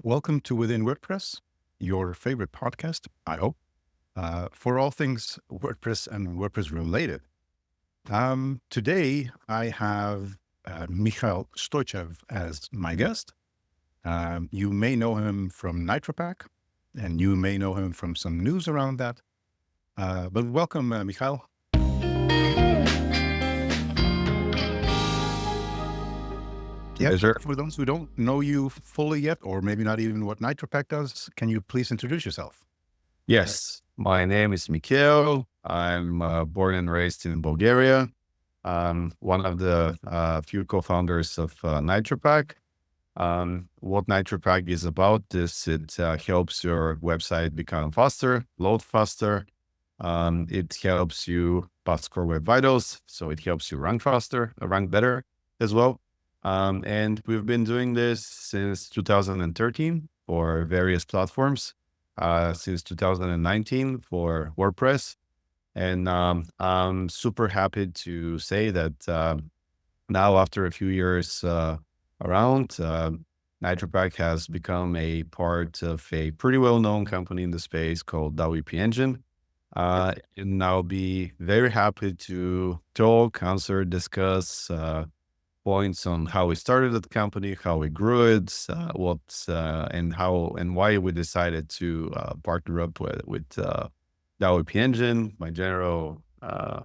Welcome to Within WordPress, your favorite podcast, I hope, for all things WordPress and WordPress related. Today, I have Mihail Stoichev as my guest. You may know him from NitroPack, and you may know him from some news around that. But welcome, Mihail. Yeah, for those who don't know you fully yet, or maybe not even what NitroPack does, can you please introduce yourself? Yes, my name is Mihail. I'm born and raised in Bulgaria. I'm one of the few co-founders of NitroPack. What NitroPack is about is it helps your website become faster, load faster. It helps you pass core web vitals, so it helps you rank faster, rank better as well. And we've been doing this since 2013 for various platforms, since 2019 for WordPress. And I'm super happy to say that now, after a few years around, NitroPack has become a part of a pretty well-known company in the space called WP Engine. And I'll be very happy to talk, answer, discuss points on how we started the company, how we grew it, and how and why we decided to partner up with WP Engine, my general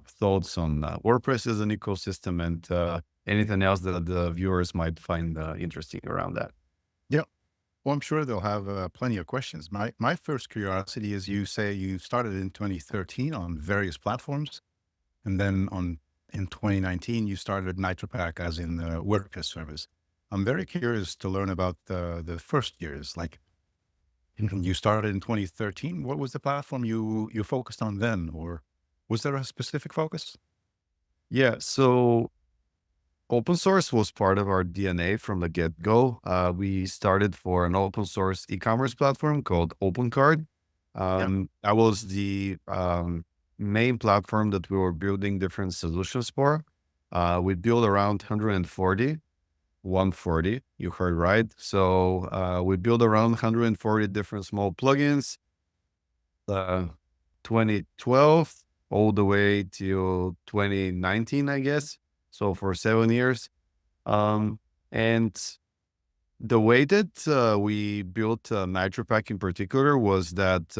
thoughts on WordPress as an ecosystem, and anything else that the viewers might find interesting around that. Yeah, well, I'm sure they'll have plenty of questions. My first curiosity is, you say you started in 2013 on various platforms, and then in 2019, you started NitroPack as in the WordPress service. I'm very curious to learn about the first years. Like, you started in 2013. What was the platform you focused on then, or was there a specific focus? Yeah, so open source was part of our DNA from the get-go. We started for an open source e-commerce platform called OpenCard. That was the main platform that we were building different solutions for. We built around 140, you heard right. So we built around 140 different small plugins, 2012 all the way till 2019, I guess. So for 7 years. And the way that we built NitroPack in particular was that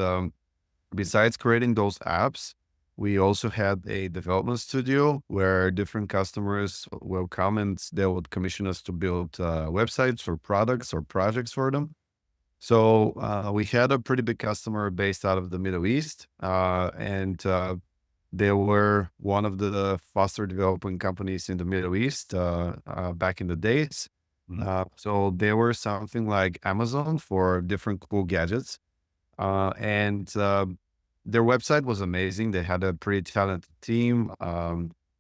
besides creating those apps, we also had a development studio where different customers will come and they would commission us to build websites or products or projects for them. So we had a pretty big customer based out of the Middle East, and they were one of the faster developing companies in the Middle East back in the days. So they were something like Amazon for different cool gadgets. And their website was amazing. They had a pretty talented team.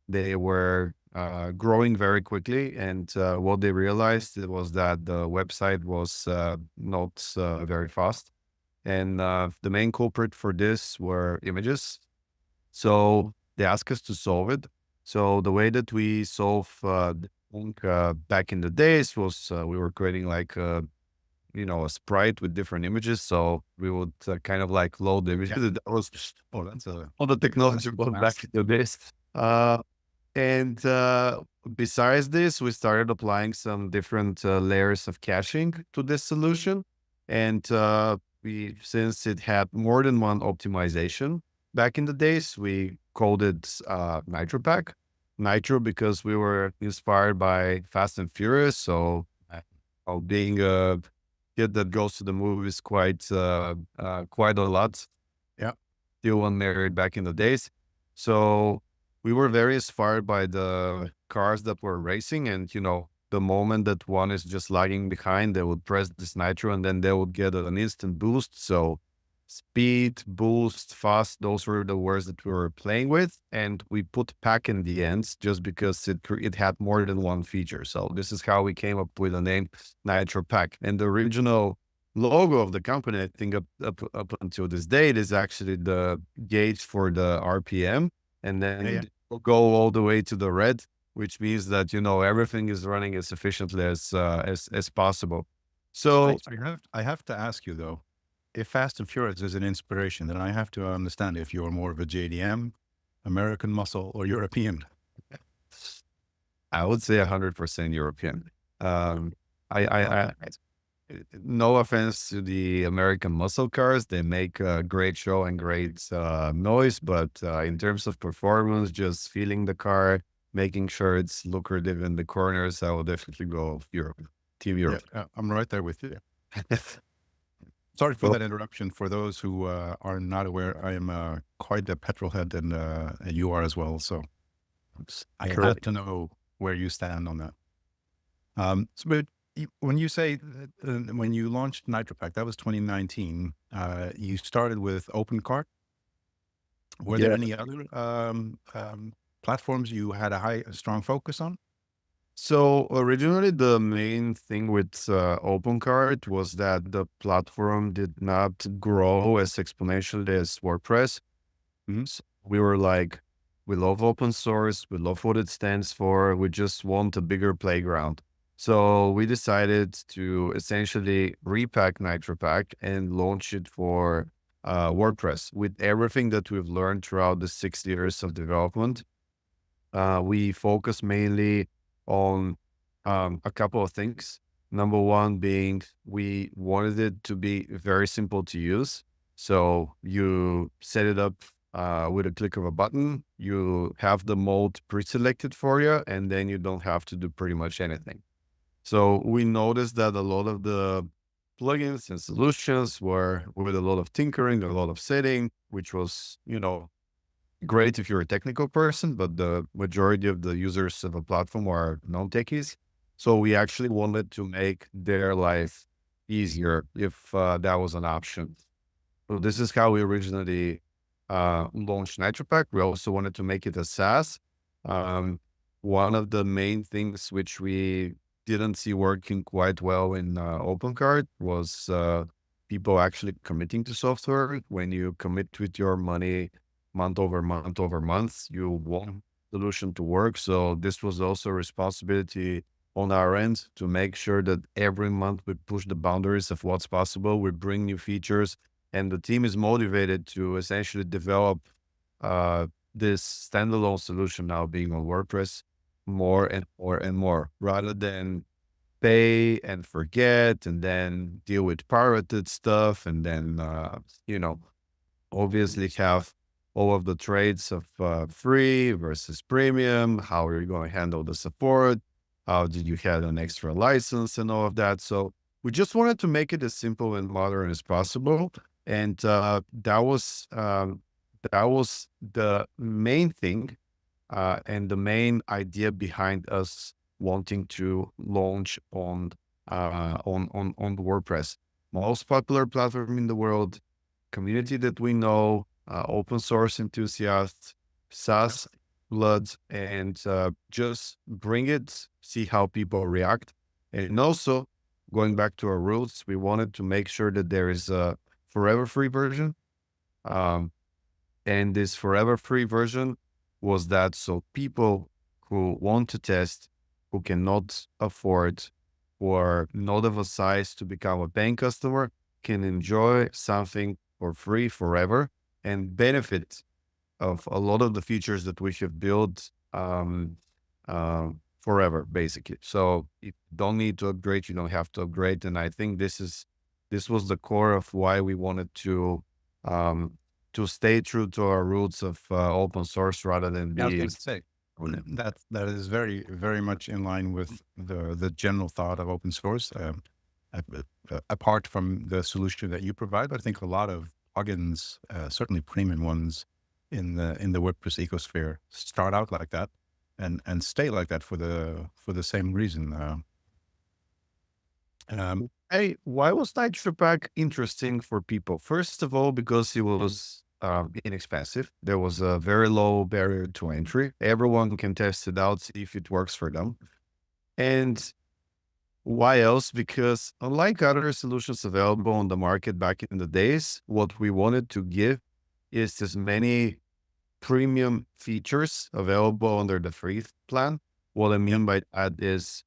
They were growing very quickly. And what they realized was that the website was not very fast. And the main culprit for this were images. So they asked us to solve it. So the way that we solve back in the days was we were creating like a sprite with different images. So we would kind of like load the images. That was all the technology back in the days. And besides this, we started applying some different layers of caching to this solution. And since it had more than one optimization back in the days, we called it NitroPack. Nitro because we were inspired by Fast and Furious. So being a kid that goes to the movies quite a lot. Yeah. Still unmarried back in the days. So we were very inspired by the cars that were racing, and the moment that one is just lagging behind, they would press this nitro and then they would get an instant boost. So speed, boost, fast, those were the words that we were playing with. And we put pack in the end just because it had more than one feature. So this is how we came up with the name NitroPack. And the original logo of the company, I think up until this date, is actually the gauge for the RPM. And then it will go all the way to the red, which means that, everything is running as efficiently as possible. So I have to ask you though, if Fast and Furious is an inspiration, then I have to understand if you're more of a JDM, American muscle, or European. I would say 100% European. Um, I no offense to the American muscle cars, they make a great show and great noise, but in terms of performance, just feeling the car, making sure it's lucrative in the corners, I will definitely go Europe, Team Yeah, Europe. I'm right there with you. Sorry for Well, that interruption. For those who are not aware, I am quite a petrol head, and you are as well. So I have correct. to know where you stand on that. But when you say when you launched NitroPack, that was 2019. You started with OpenCart. Were there Yeah. any other platforms you had a strong focus on? So originally, the main thing with OpenCart was that the platform did not grow as exponentially as WordPress. Mhm. So we were like, we love open source, we love what it stands for, we just want a bigger playground. So we decided to essentially repack NitroPack and launch it for WordPress with everything that we've learned throughout the 6 years of development. We focus mainly on a couple of things. Number one being we wanted it to be very simple to use. So you set it up with a click of a button, you have the mode pre-selected for you, and then you don't have to do pretty much anything. So we noticed that a lot of the plugins and solutions were with a lot of tinkering, a lot of setting, which was, great if you're a technical person, but the majority of the users of a platform are non-techies. So we actually wanted to make their life easier if that was an option. So this is how we originally launched NitroPack. We also wanted to make it a SaaS. Um, One of the main things which we didn't see working quite well in OpenCart was people actually committing to software. When you commit with your money month over month, you want solution to work. So this was also a responsibility on our end to make sure that every month we push the boundaries of what's possible. We bring new features, and the team is motivated to essentially develop this standalone solution now being on WordPress more and more and more, rather than pay and forget and then deal with pirated stuff and then obviously have all of the trades of free versus premium. How are you going to handle the support? How did you have an extra license and all of that? So we just wanted to make it as simple and modern as possible. And that was the main thing and the main idea behind us wanting to launch on WordPress, most popular platform in the world, community that we know, open source enthusiasts, SaaS blood, and just bring it, see how people react. And also, going back to our roots, we wanted to make sure that there is a forever free version. And this forever free version was that so people who want to test, who cannot afford or not of a size to become a paying customer, can enjoy something for free forever and benefit of a lot of the features that we have built forever, basically. So you don't need to upgrade, you don't have to upgrade. And I think this was the core of why we wanted to stay true to our roots of open source rather than I was be going to say that is very, very much in line with the general thought of open source. Apart from the solution that you provide, I think a lot of plugins, certainly premium ones in the WordPress ecosphere, start out like that and stay like that for the same reason. Hey, why was NitroPack interesting for people? First of all, because it was inexpensive. There was a very low barrier to entry. Everyone can test it out, see if it works for them. And why else? Because unlike other solutions available on the market back in the days, what we wanted to give is as many premium features available under the free plan. What I mean by that is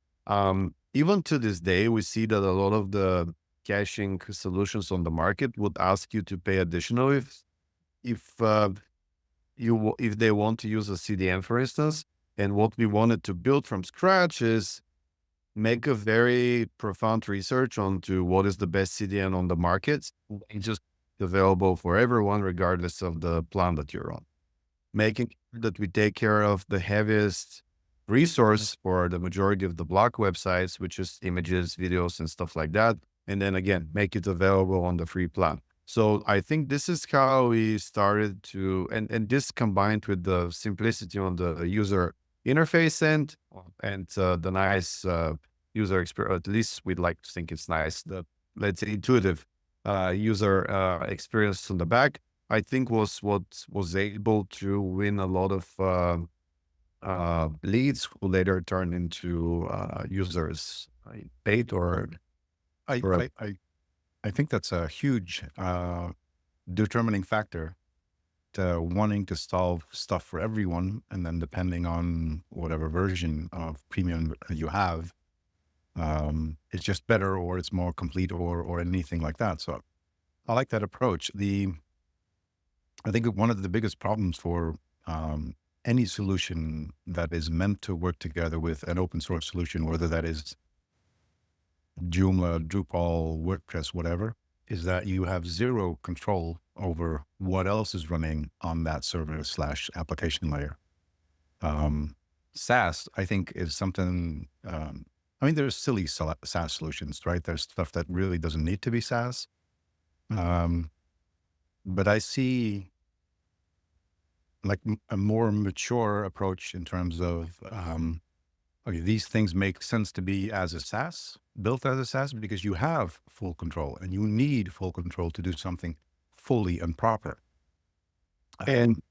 even to this day, we see that a lot of the caching solutions on the market would ask you to pay additional if if they want to use a CDN, for instance. And what we wanted to build from scratch is make a very profound research onto what is the best CDN on the market, and just available for everyone, regardless of the plan that you're on. Making sure that we take care of the heaviest resource for the majority of the blog websites, which is images, videos, and stuff like that. And then again, make it available on the free plan. So I think this is how we started to, and this combined with the simplicity on the user interface end and the nice user experience, at least we'd like to think it's nice, the, let's say, intuitive user experience on the back, I think was what was able to win a lot of leads who later turn into users, paid or I, for I, I, I think that's a huge determining factor to wanting to solve stuff for everyone. And then depending on whatever version of premium you have, it's just better or it's more complete or anything like that. So I like that approach. I think one of the biggest problems for any solution that is meant to work together with an open source solution, whether that is Joomla, Drupal, WordPress, whatever, is that you have zero control over what else is running on that server / application layer. SaaS, I think, is something, I mean, there's silly SaaS solutions, right? There's stuff that really doesn't need to be SaaS. But I see like a more mature approach in terms of, okay, these things make sense to be as a SaaS, built as a SaaS, because you have full control and you need full control to do something fully and proper. and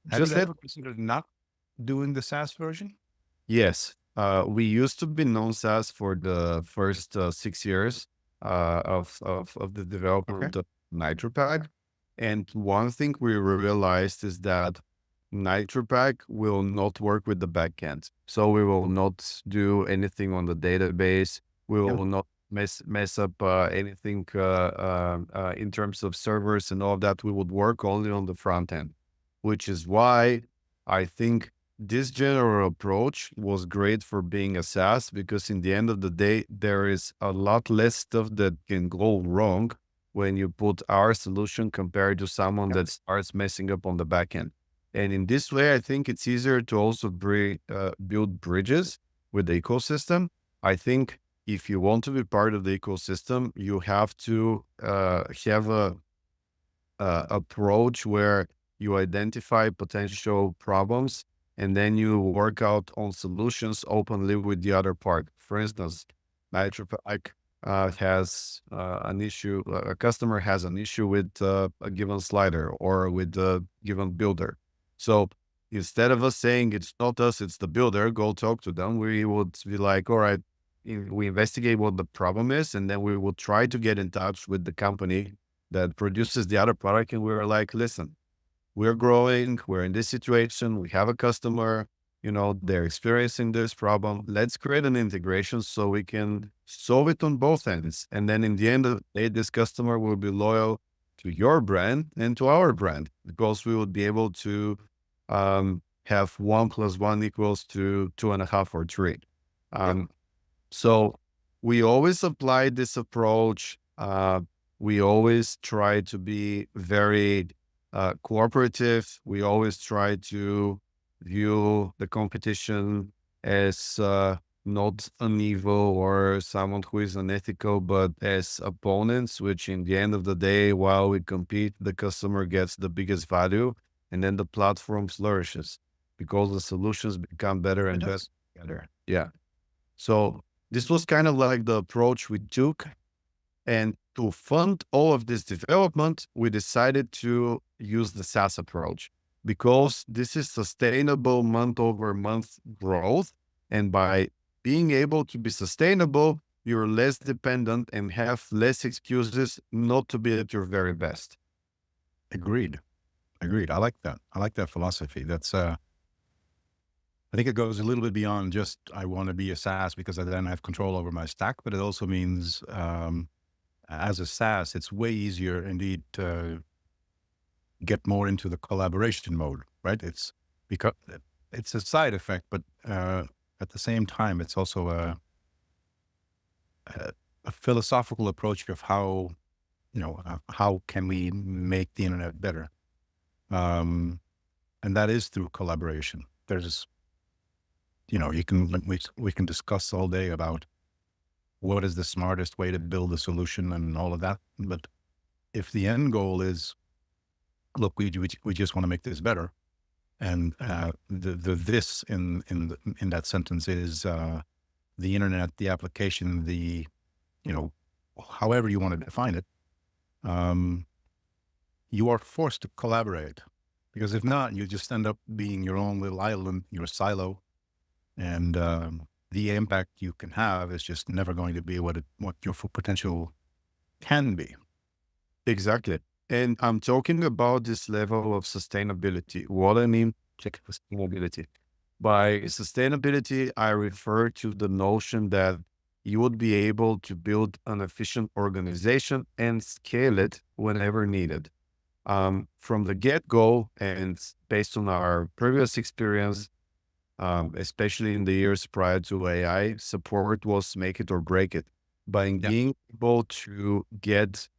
Have just you that, ever considered not doing the SaaS version? yes, we used to be non-SaaS for the first 6 years of the development of NitroPack. And one thing we realized is that NitroPack will not work with the backend. So we will not do anything on the database. We will not mess up anything in terms of servers and all of that. We would work only on the front end, which is why I think this general approach was great for being a SaaS, because in the end of the day, there is a lot less stuff that can go wrong when you put our solution compared to someone that starts messing up on the back end. And in this way, I think it's easier to also build bridges with the ecosystem. I think if you want to be part of the ecosystem, you have to have a approach where you identify potential problems and then you work out on solutions openly with the other part. For instance, NitroPack has an issue, a customer has an issue with a given slider or with a given builder. So instead of us saying it's not us, it's the builder, go talk to them, we would be like, all right, we investigate what the problem is, and then we will try to get in touch with the company that produces the other product. And we're like, listen, we're growing, we're in this situation, we have a customer, they're experiencing this problem. Let's create an integration so we can solve it on both ends. And then in the end of the day, this customer will be loyal to your brand and to our brand, because we would be able to have 1 + 1 = 2.5 or 3. So we always apply this approach. We always try to be very cooperative. We always try to view the competition as not an evil or someone who is unethical, but as opponents, which in the end of the day, while we compete, the customer gets the biggest value, and then the platform flourishes because the solutions become better and better together. Yeah. So this was kind of like the approach we took. And to fund all of this development, we decided to use the SaaS approach, because this is sustainable month-over-month growth. And by being able to be sustainable, you're less dependent and have less excuses not to be at your very best. Agreed. I like that. I like that philosophy. That's I think it goes a little bit beyond just, I want to be a SaaS because I then have control over my stack, but it also means, as a SaaS, it's way easier indeed to get more into the collaboration mode, right? It's because it's a side effect, but at the same time, it's also a philosophical approach of how, how can we make the internet better? And that is through collaboration. There's, we can discuss all day about what is the smartest way to build a solution and all of that. But if the end goal is, look, we just want to make this better, and the this in that sentence is the internet, the application, the, however you want to define it, you are forced to collaborate, because if not, you just end up being your own little island, your silo, and the impact you can have is just never going to be what your full potential can be. Exactly. And I'm talking about this level of sustainability. What I mean, check sustainability. By sustainability, I refer to the notion that you would be able to build an efficient organization and scale it whenever needed. From the get-go, and based on our previous experience, especially in the years prior to AI, support was make it or break it. By being able to get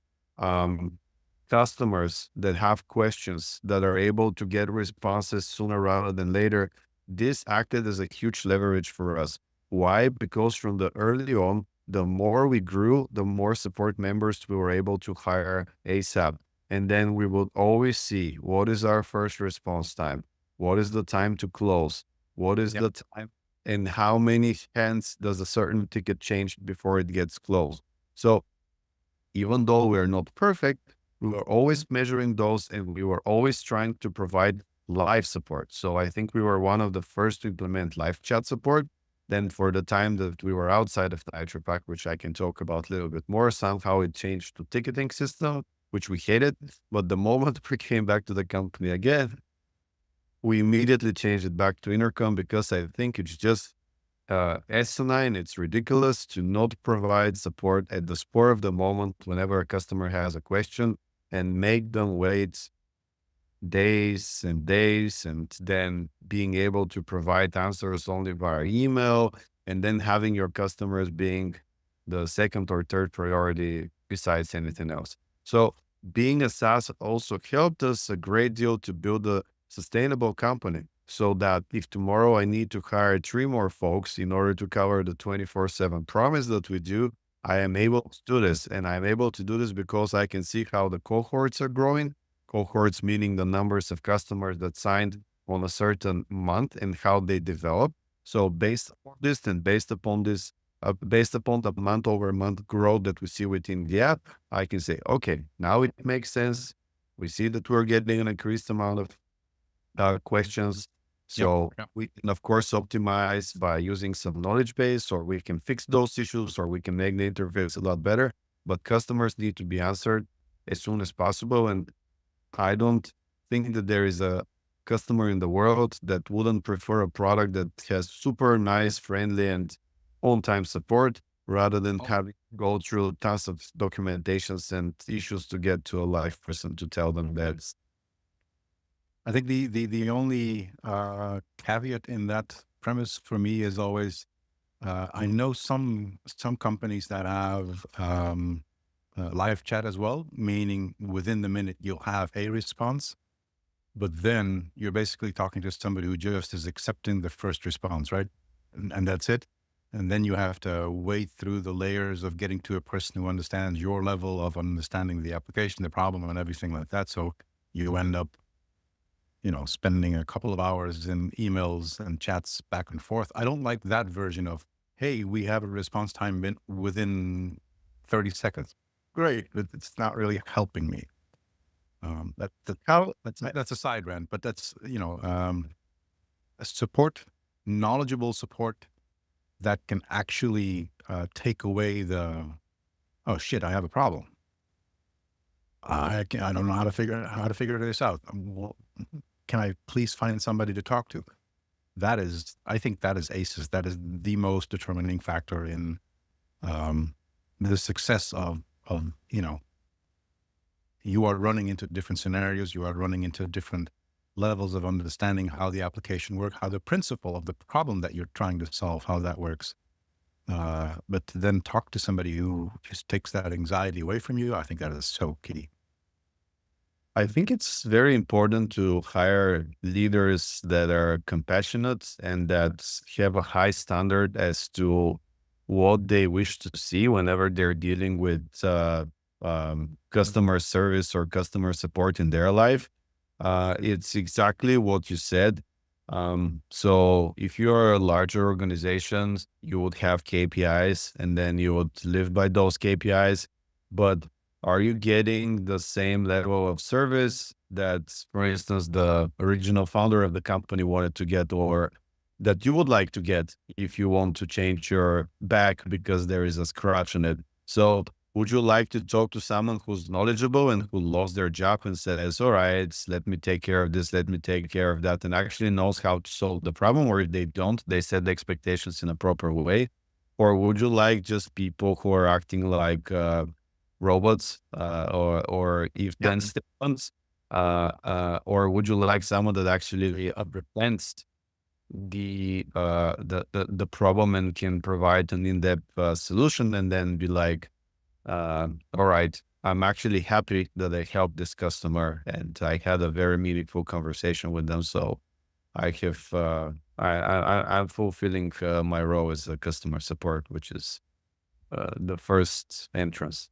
customers that have questions, that are able to get responses sooner rather than later, this acted as a huge leverage for us. Why? Because from the early on, the more we grew, the more support members we were able to hire ASAP. And then we would always see, what is our first response time? What is the time to close? What is the time? And how many hands does a certain ticket change before it gets closed? So even though we're not perfect, we were always measuring those, and we were always trying to provide live support. So I think we were one of the first to implement live chat support. Then for the time that we were outside of NitroPack, which I can talk about a little bit more, somehow it changed to ticketing system, which we hated. But the moment we came back to the company again, we immediately changed it back to intercom, because I think it's just asinine. It's ridiculous to not provide support at the spur of the moment whenever a customer has a question, and make them wait days and days, and then being able to provide answers only via email, and then having your customers being the second or third priority besides anything else. So being a SaaS also helped us a great deal to build a sustainable company, so that if tomorrow I need to hire 3 more folks in order to cover the 24/7 promise that we do, I am able to do this. And I'm able to do this because I can see how the cohorts are growing. Cohorts meaning the numbers of customers that signed on a certain month, and how they develop. So based on this, and based upon the month over month growth that we see within the app, I can say, okay, now it makes sense. We see that we're getting an increased amount of questions. So we can, of course, optimize by using some knowledge base, or we can fix those issues, or we can make the interface a lot better. But customers need to be answered as soon as possible. And I don't think that there is a customer in the world that wouldn't prefer a product that has super nice, friendly, and on-time support, rather than having to go through tons of documentations and issues to get to a live person to tell them that. I think the only caveat in that premise for me is always, I know some companies that have live chat as well, meaning within the minute you'll have a response, but then you're basically talking to somebody who just is accepting the first response, right? And that's it. And then you have to wade through the layers of getting to a person who understands your level of understanding the application, the problem, and everything like that. So you end up, spending a couple of hours in emails and chats back and forth. I don't like that version of, hey, we have a response time within 30 seconds. Great, but it's not really helping me. That's a side rant, but that's, a support, knowledgeable support that can actually take away the, oh shit, I have a problem. I don't know how to figure this out. Well, can I please find somebody to talk to? I think that is ACEs. That is the most determining factor in the success of, you are running into different scenarios. You are running into different levels of understanding how the application works, how the principle of the problem that you're trying to solve, how that works. But to then talk to somebody who just takes that anxiety away from you, I think that is so key. I think it's very important to hire leaders that are compassionate and that have a high standard as to what they wish to see whenever they're dealing with customer service or customer support in their life. It's exactly what you said. So if you're a larger organization, you would have KPIs and then you would live by those KPIs. But are you getting the same level of service that, for instance, the original founder of the company wanted to get, or that you would like to get if you want to change your back because there is a scratch in it? So would you like to talk to someone who's knowledgeable and who lost their job and says, all right, let me take care of this, let me take care of that, and actually knows how to solve the problem? Or if they don't, they set the expectations in a proper way? Or would you like just people who are acting like robots or if then ones? Or would you like someone that actually represents the problem and can provide an in-depth solution, and then be like, all right, I'm actually happy that I helped this customer and I had a very meaningful conversation with them. So I have, I'm fulfilling my role as a customer support, which is the first entrance.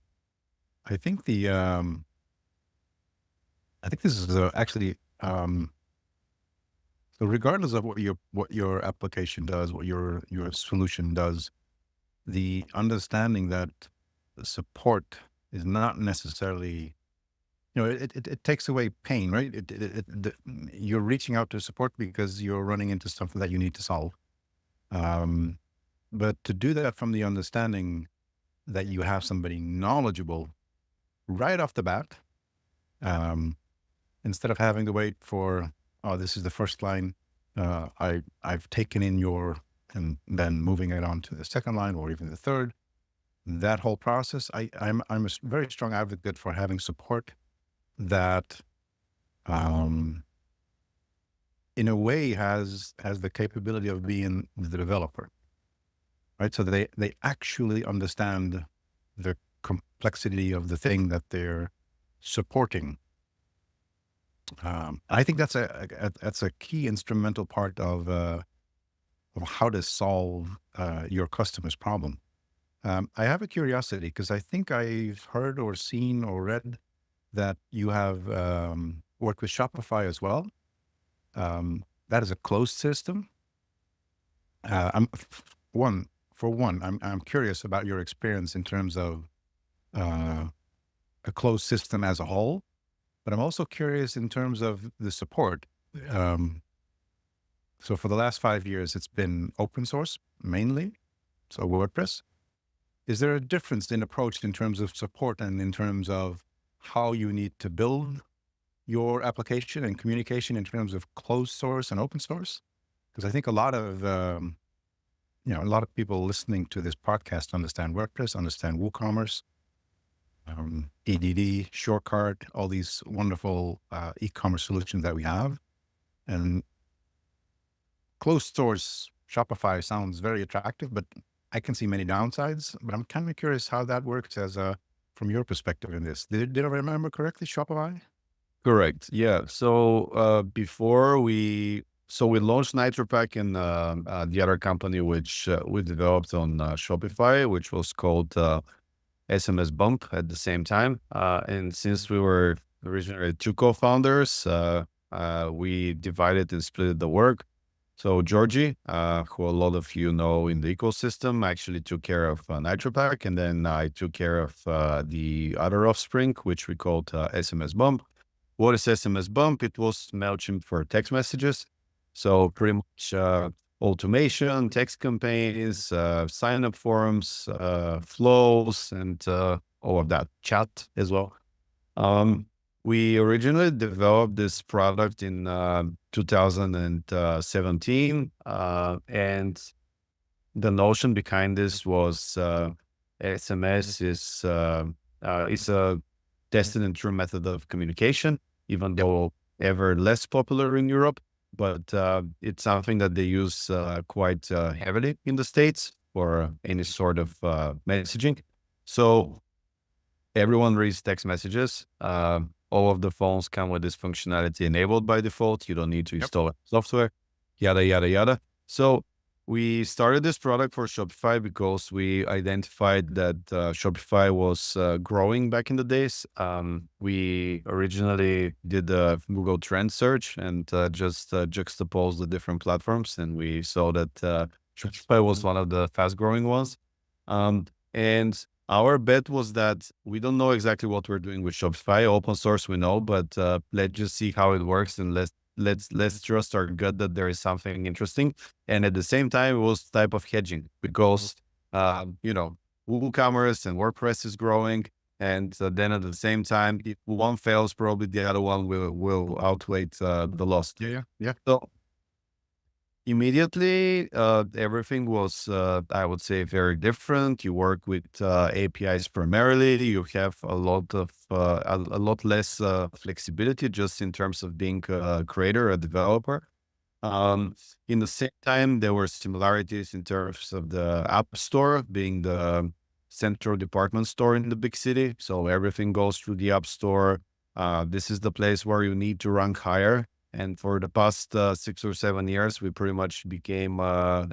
I think I think this is actually, so regardless of what your application does, what your solution does, the understanding that the support is not necessarily, it takes away pain, right? You're reaching out to support because you're running into something that you need to solve. But to do that from the understanding that you have somebody knowledgeable right off the bat, instead of having to wait for, oh, this is the first line, I've taken in and then moving it on to the second line or even the third, that whole process, I'm a very strong advocate for having support that, in a way has the capability of being the developer, right? So they actually understand the complexity of the thing that they're supporting. I think that's a key instrumental part of how to solve your customer's problem. I have a curiosity because I think I've heard or seen or read that you have worked with Shopify as well. That is a closed system. I'm curious about your experience in terms of a closed system as a whole, but I'm also curious in terms of the support. So for the last 5 years, it's been open source mainly, so WordPress. Is there a difference in approach in terms of support and in terms of how you need to build your application and communication in terms of closed source and open source? Because I think a lot of people listening to this podcast understand WordPress, understand WooCommerce, EDD, Shortcart, all these wonderful e-commerce solutions that we have. And closed source Shopify sounds very attractive, but I can see many downsides. But I'm kind of curious how that works from your perspective in this. Did I remember correctly, Shopify? Correct. Yeah. So we launched NitroPack in the other company which we developed on Shopify, which was called SMS Bump at the same time. And since we were originally two co-founders, we divided and split the work. So Georgie, who a lot of you know in the ecosystem, actually took care of NitroPack, and then I took care of the other offspring, which we called SMS Bump. What is SMS Bump? It was MailChimp for text messages. So pretty much automation, text campaigns, sign-up forms, flows, and all of that, chat as well. We originally developed this product in 2017, and the notion behind this was SMS is a tested and true method of communication, even though ever less popular in Europe. But it's something that they use quite heavily in the States for any sort of messaging. So everyone reads text messages. All of the phones come with this functionality enabled by default. You don't need to install software, yada, yada, yada. So we started this product for Shopify because we identified that Shopify was growing back in the days. We originally did a Google Trend search and just juxtaposed the different platforms, and we saw that Shopify was one of the fast growing ones. And our bet was that we don't know exactly what we're doing with Shopify. Open source, we know, but let's just see how it works, and let's trust our gut that there is something interesting. And at the same time, it was type of hedging because WooCommerce and WordPress is growing, and then at the same time, if one fails, probably the other one will outweigh the loss. Yeah. So immediately, everything was, I would say, very different. You work with APIs primarily. You have a lot less flexibility just in terms of being a creator, a developer. In the same time, there were similarities in terms of the App Store being the central department store in the big city. So everything goes through the App Store. This is the place where you need to rank higher. And for the past 6 or 7 years, we pretty much became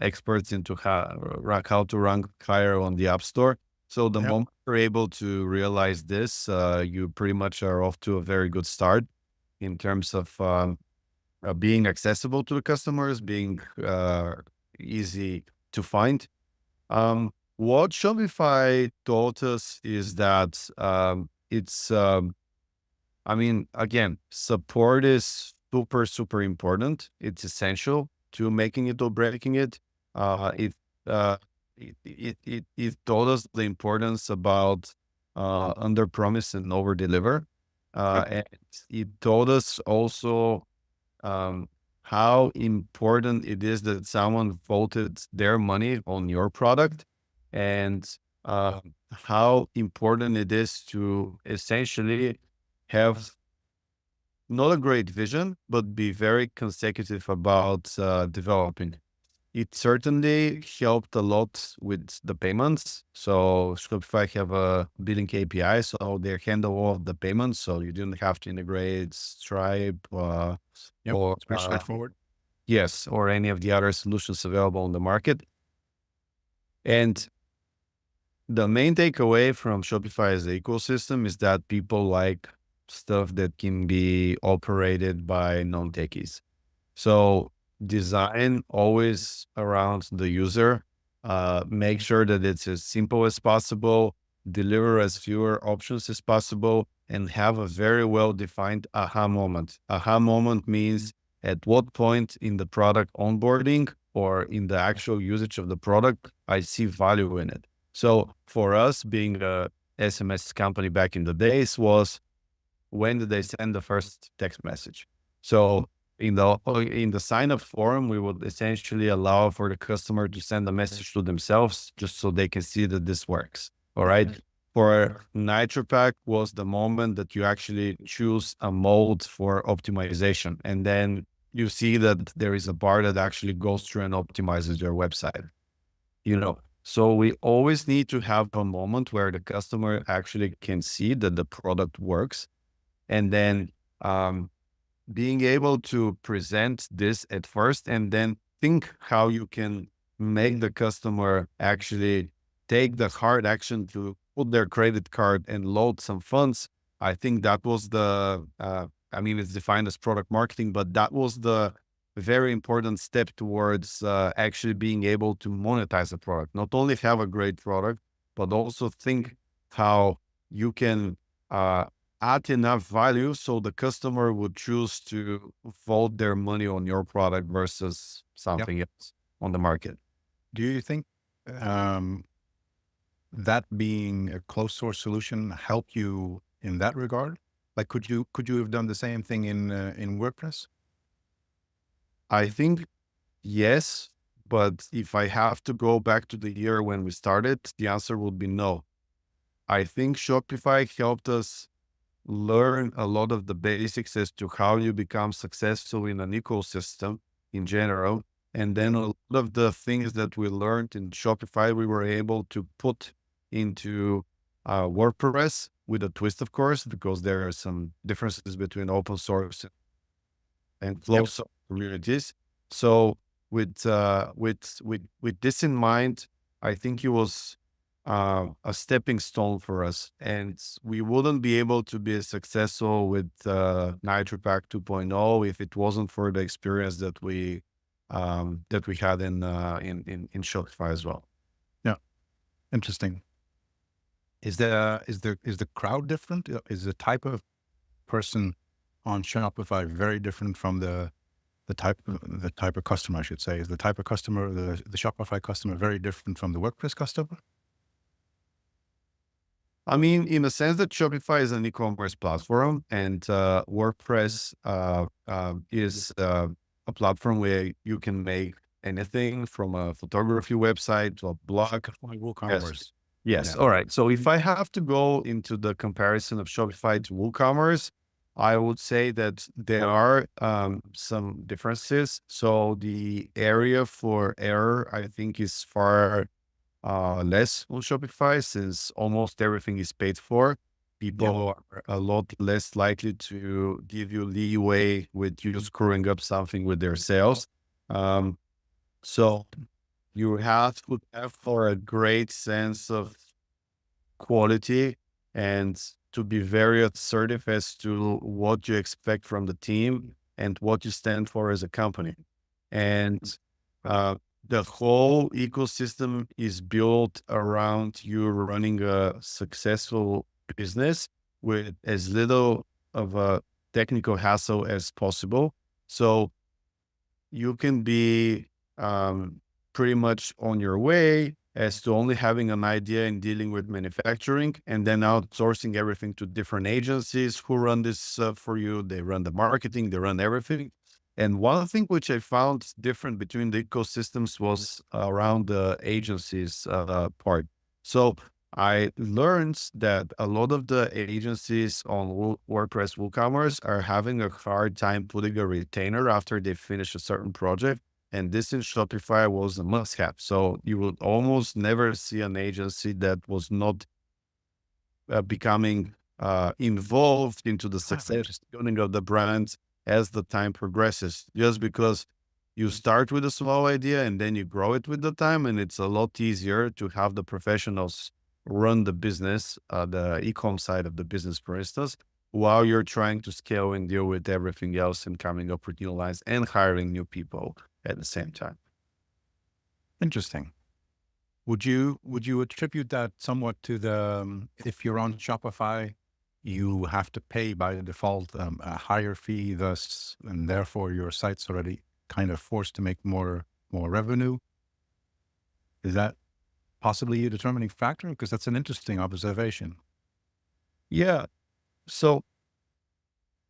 experts into how to rank higher on the App Store. So the moment you're able to realize this, you pretty much are off to a very good start in terms of being accessible to the customers, being easy to find. What Shopify taught us is that again, support is super, super important. It's essential to making it or breaking it. It taught us the importance about under promise and over deliver. And it taught us also how important it is that someone voted their money on your product, and how important it is to essentially have not a great vision, but be very consecutive about developing. It certainly helped a lot with the payments. So Shopify have a billing API, so they handle all of the payments. So you didn't have to integrate Stripe or It's pretty straightforward. Yes, or any of the other solutions available on the market. And the main takeaway from Shopify as an ecosystem is that people like stuff that can be operated by non-techies. So design always around the user, make sure that it's as simple as possible, deliver as fewer options as possible, and have a very well-defined aha moment. Aha moment means at what point in the product onboarding or in the actual usage of the product, I see value in it. So for us, being a SMS company back in the days, was when did they send the first text message? So in the sign-up form, we would essentially allow for the customer to send a message to themselves just so they can see that this works. All right. For NitroPack was the moment that you actually choose a mode for optimization. And then you see that there is a bar that actually goes through and optimizes your website. So we always need to have a moment where the customer actually can see that the product works. And then being able to present this at first, and then think how you can make the customer actually take the hard action to put their credit card and load some funds. I think that was it's defined as product marketing, but that was the very important step towards actually being able to monetize a product. Not only have a great product, but also think how you can add enough value so the customer would choose to vote their money on your product versus something else on the market. Do you think that being a closed source solution helped you in that regard? Like, could you have done the same thing in WordPress? I think yes, but if I have to go back to the year when we started, the answer would be no. I think Shopify helped us learn a lot of the basics as to how you become successful in an ecosystem in general. And then a lot of the things that we learned in Shopify, we were able to put into WordPress with a twist, of course, because there are some differences between open source and Yep. closed source communities. So with this in mind, I think it was a stepping stone for us, and we wouldn't be able to be successful with NitroPack 2.0 if it wasn't for the experience that we had in Shopify as well. Yeah. Interesting. Is the crowd different? Is the type of person on Shopify very different from the type of customer, I should say? Is the type of customer, the Shopify customer, very different from the WordPress customer? I mean, in the sense that Shopify is an e-commerce platform, and WordPress is a platform where you can make anything from a photography website to a blog. Like WooCommerce. Yes. Yes. Yeah. All right. So if I have to go into the comparison of Shopify to WooCommerce, I would say that there are some differences. So the area for error, I think, is far less on Shopify, since almost everything is paid for. People are a lot less likely to give you leeway with you screwing up something with their sales. So you have to have for a great sense of quality and to be very assertive as to what you expect from the team and what you stand for as a company. And the whole ecosystem is built around you running a successful business with as little of a technical hassle as possible. So you can be pretty much on your way as to only having an idea and dealing with manufacturing, and then outsourcing everything to different agencies who run this for you. They run the marketing, they run everything. And one thing which I found different between the ecosystems was around the agencies part. So I learned that a lot of the agencies on WordPress WooCommerce are having a hard time putting a retainer after they finish a certain project. And this in Shopify was a must-have. So you would almost never see an agency that was not becoming involved into the success building of the brand as the time progresses, just because you start with a small idea and then you grow it with the time. And it's a lot easier to have the professionals run the business, the e-com side of the business, for instance, while you're trying to scale and deal with everything else and coming up with new lines and hiring new people at the same time. Interesting. Would you attribute that somewhat to the if you're on Shopify, you have to pay by default a higher fee, thus, and therefore your site's already kind of forced to make more revenue? Is that possibly a determining factor? Because that's an interesting observation. Yeah. So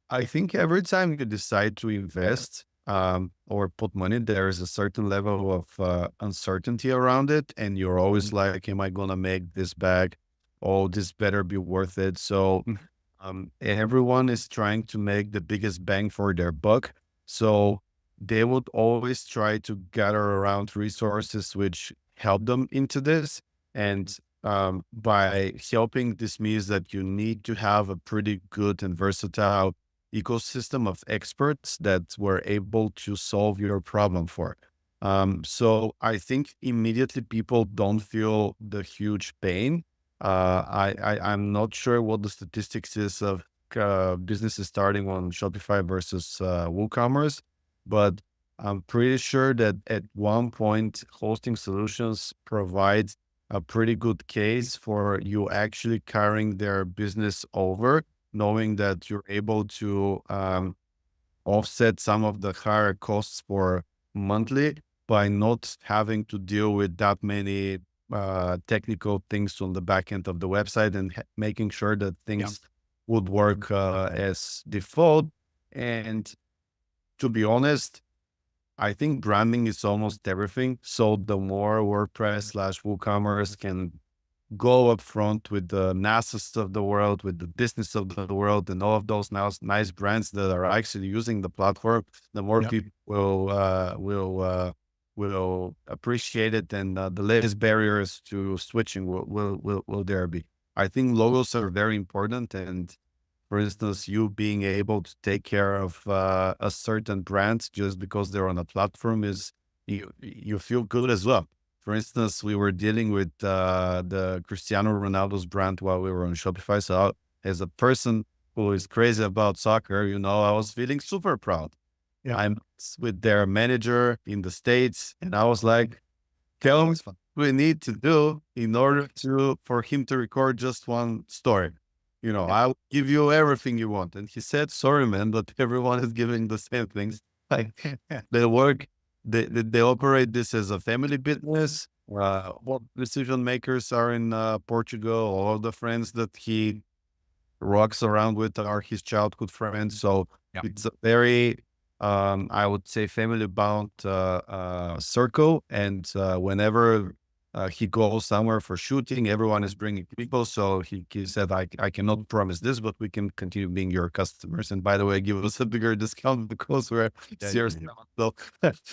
I think every time you decide to invest or put money, there is a certain level of uncertainty around it. And you're always like, am I going to make this back? Oh, this better be worth it. So everyone is trying to make the biggest bang for their buck. So they would always try to gather around resources which help them into this. And by helping, this means that you need to have a pretty good and versatile ecosystem of experts that were able to solve your problem for. So I think immediately people don't feel the huge pain. I'm not sure what the statistics is of businesses starting on Shopify versus WooCommerce, but I'm pretty sure that at one point, hosting solutions provide a pretty good case for you actually carrying their business over, knowing that you're able to offset some of the higher costs for monthly by not having to deal with that many technical things on the back end of the website, and making sure that things would work as default. And to be honest, I think branding is almost everything. So the more WordPress/WooCommerce can go up front with the NASA's of the world, with the business of the world, and all of those nice brands that are actually using the platform, the more Yep. people will appreciate it, and the less barriers to switching will there be. I think logos are very important, and for instance, you being able to take care of a certain brand just because they're on a platform is you feel good as well. For instance, we were dealing with the Cristiano Ronaldo's brand while we were on Shopify. So as a person who is crazy about soccer, I was feeling super proud. Yeah. I'm with their manager in the States, and I was like, tell me what we need to do in order for him to record just one story. I'll give you everything you want. And he said, sorry, man, but everyone is giving the same things. Like they work, they operate this as a family business. All decision makers are in Portugal. All the friends that he rocks around with are his childhood friends. So Yeah. it's a very, I would say, family bound circle. And whenever he goes somewhere for shooting, everyone is bringing people. So he said, I cannot promise this, but we can continue being your customers. And by the way, give us a bigger discount because we're serious. So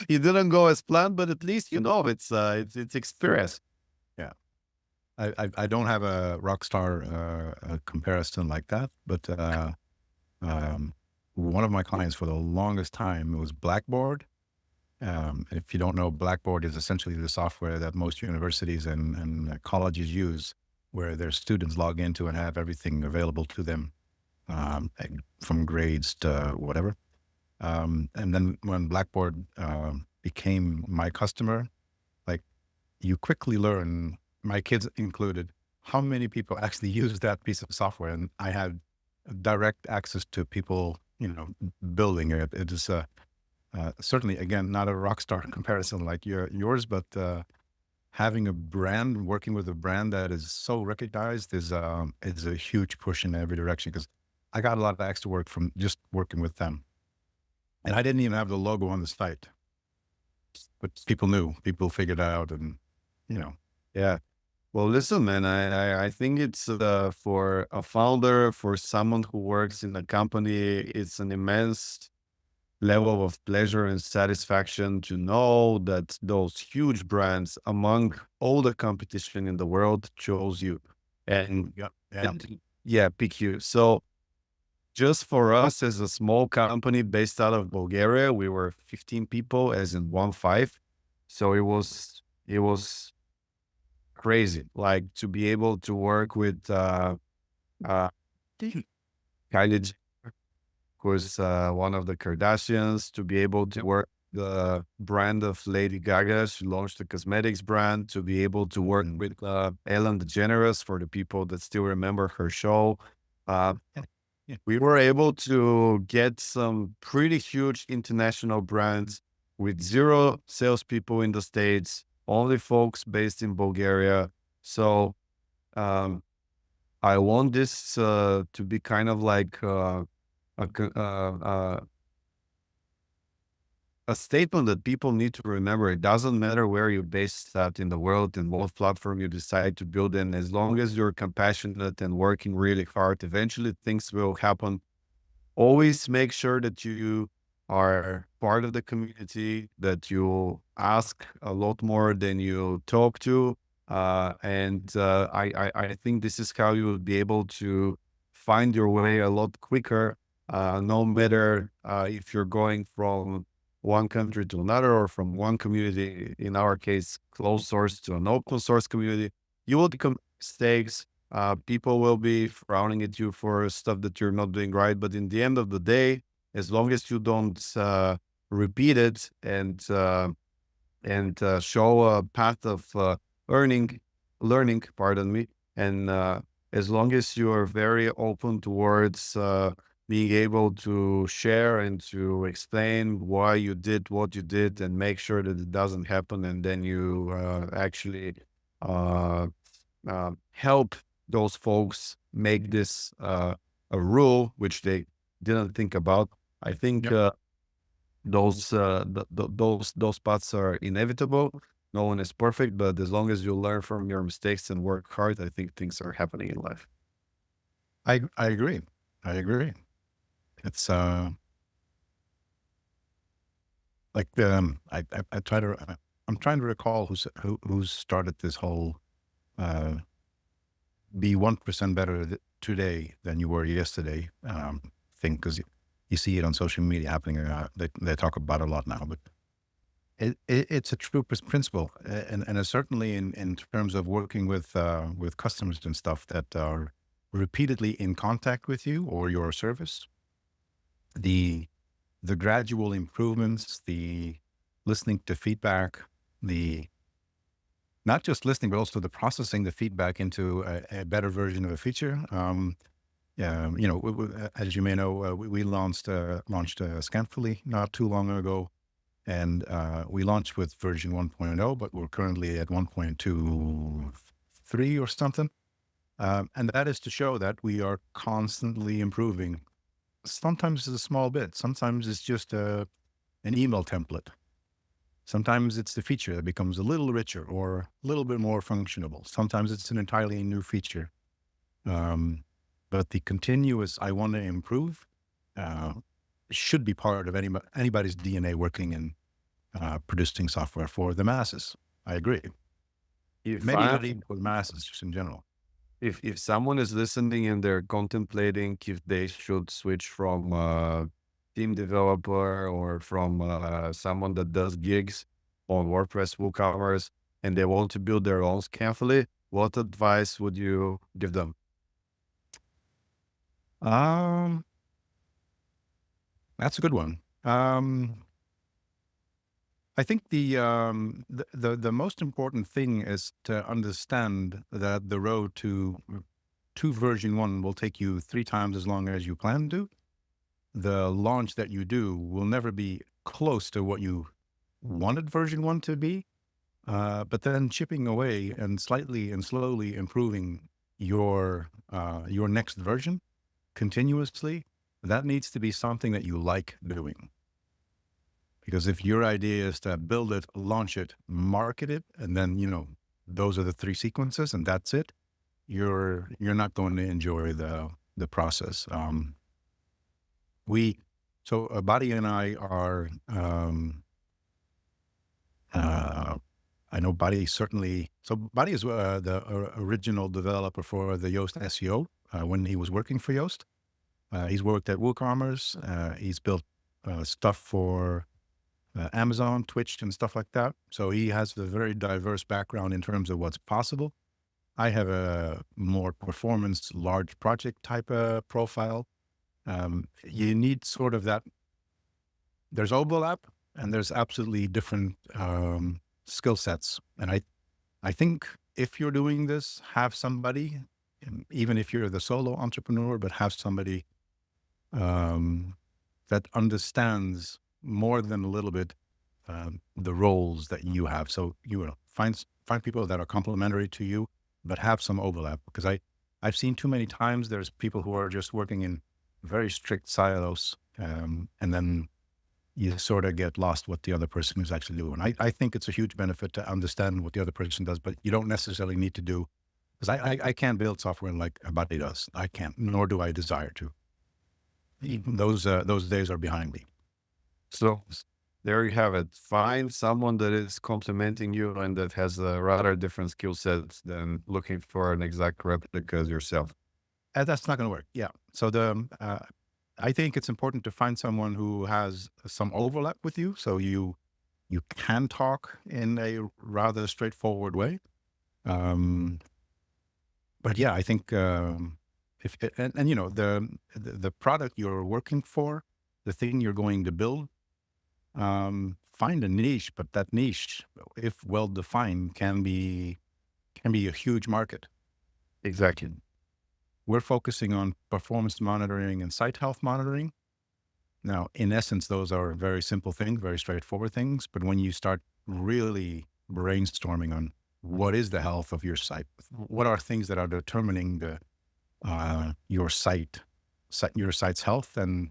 he didn't go as planned, but at least, it's experience. Yeah. I don't have a Rockstar comparison like that, but one of my clients for the longest time, it was Blackboard. If you don't know, Blackboard is essentially the software that most universities and colleges use, where their students log into and have everything available to them, from grades to whatever. And then when Blackboard became my customer, like you quickly learn, my kids included, how many people actually use that piece of software. And I had direct access to people, building it. It is certainly, again, not a Rockstar comparison like yours, but having a brand, working with a brand that is so recognized is a huge push in every direction, because I got a lot of extra work from just working with them. And I didn't even have the logo on the site, but people figured out, and, Yeah. Well, listen, man, I think it's for a founder, for someone who works in a company, it's an immense level of pleasure and satisfaction to know that those huge brands among all the competition in the world chose you and pick you. So just for us as a small company based out of Bulgaria, we were 15 people, as in 1-5. So it was crazy, like to be able to work with Kylie, who's one of the Kardashians, to be able to work the brand of Lady Gaga. She launched the cosmetics brand, to be able to work with Ellen DeGeneres, for the people that still remember her show. We were able to get some pretty huge international brands with 0 salespeople in the States, only folks based in Bulgaria. So I want this to be kind of like a statement that people need to remember. It doesn't matter where you're based at in the world and what platform you decide to build in, as long as you're compassionate and working really hard, eventually things will happen. Always make sure that you are part of the community, that you ask a lot more than you talk to. I think this is how you will be able to find your way a lot quicker, no matter if you're going from one country to another, or from one community, in our case, closed source, to an open source community. You will become mistakes. People will be frowning at you for stuff that you're not doing right. But in the end of the day, as long as you don't repeat it and show a path of learning, pardon me, and as long as you are very open towards being able to share and to explain why you did what you did, and make sure that it doesn't happen, and then you actually help those folks make this a rule which they didn't think about. I think Yep. those paths are inevitable. No one is perfect, but as long as you learn from your mistakes and work hard, I think things are happening in life. I agree. I agree. It's like I try to I'm trying to recall who started this whole uh, be 1% better today than you were yesterday thing, because you see it on social media happening. They talk about it a lot now, but it's a true principle, and certainly in terms of working with customers and stuff that are repeatedly in contact with you or your service. The gradual improvements, the listening to feedback, the not just listening, but also the processing the feedback into a better version of a feature. As you may know, we launched Scanfully not too long ago, and we launched with version 1.0, but we're currently at 1.23 or something. And that is to show that we are constantly improving. Sometimes it's a small bit. Sometimes it's just an email template. Sometimes it's the feature that becomes a little richer or a little bit more functional. Sometimes it's an entirely new feature. But the continuous, I want to improve, should be part of anybody's DNA working in producing software for the masses. I agree. If Maybe I not even for the masses, just in general. if someone is listening and they're contemplating if they should switch from team developer or from someone that does gigs on WordPress, WooCommerce, and they want to build their own carefully, what advice would you give them? Um, that's a good one. I think the most important thing is to understand that the road to version 1 will take you 3 times as long as you plan to. The launch that you do will never be close to what you wanted version 1 to be. But then chipping away and slightly and slowly improving your next version continuously, that needs to be something that you like doing. Because if your idea is to build it, launch it, market it, and then, those are the 3 sequences and that's it, you're not going to enjoy the process. Badi and I are, I know Badi certainly, so Badi is the original developer for the Yoast SEO when he was working for Yoast. He's worked at WooCommerce. He's built stuff for Amazon, Twitch, and stuff like that. So he has a very diverse background in terms of what's possible. I have a more performance, large project type of profile. You need sort of that. There's overlap and there's absolutely different skill sets. And I think if you're doing this, have somebody, even if you're the solo entrepreneur, but have somebody that understands more than a little bit the roles that you have. So find people that are complementary to you, but have some overlap. Because I've seen too many times there's people who are just working in very strict silos, and then you sort of get lost what the other person is actually doing. I think it's a huge benefit to understand what the other person does, but you don't necessarily need to do, because I can't build software like a buddy does. I can't, nor do I desire to. Those days are behind me. So there you have it. Find someone that is complementing you and that has a rather different skill set than looking for an exact replica as yourself. That's not going to work. Yeah. So I think it's important to find someone who has some overlap with you, so you can talk in a rather straightforward way. But yeah, I think if the product you're working for, the thing you're going to build, find a niche, but that niche, if well defined, can be a huge market. Exactly. We're focusing on performance monitoring and site health monitoring. Now, in essence, those are very simple things, very straightforward things. But when you start really brainstorming on what is the health of your site, what are things that are determining your site, your site's health, and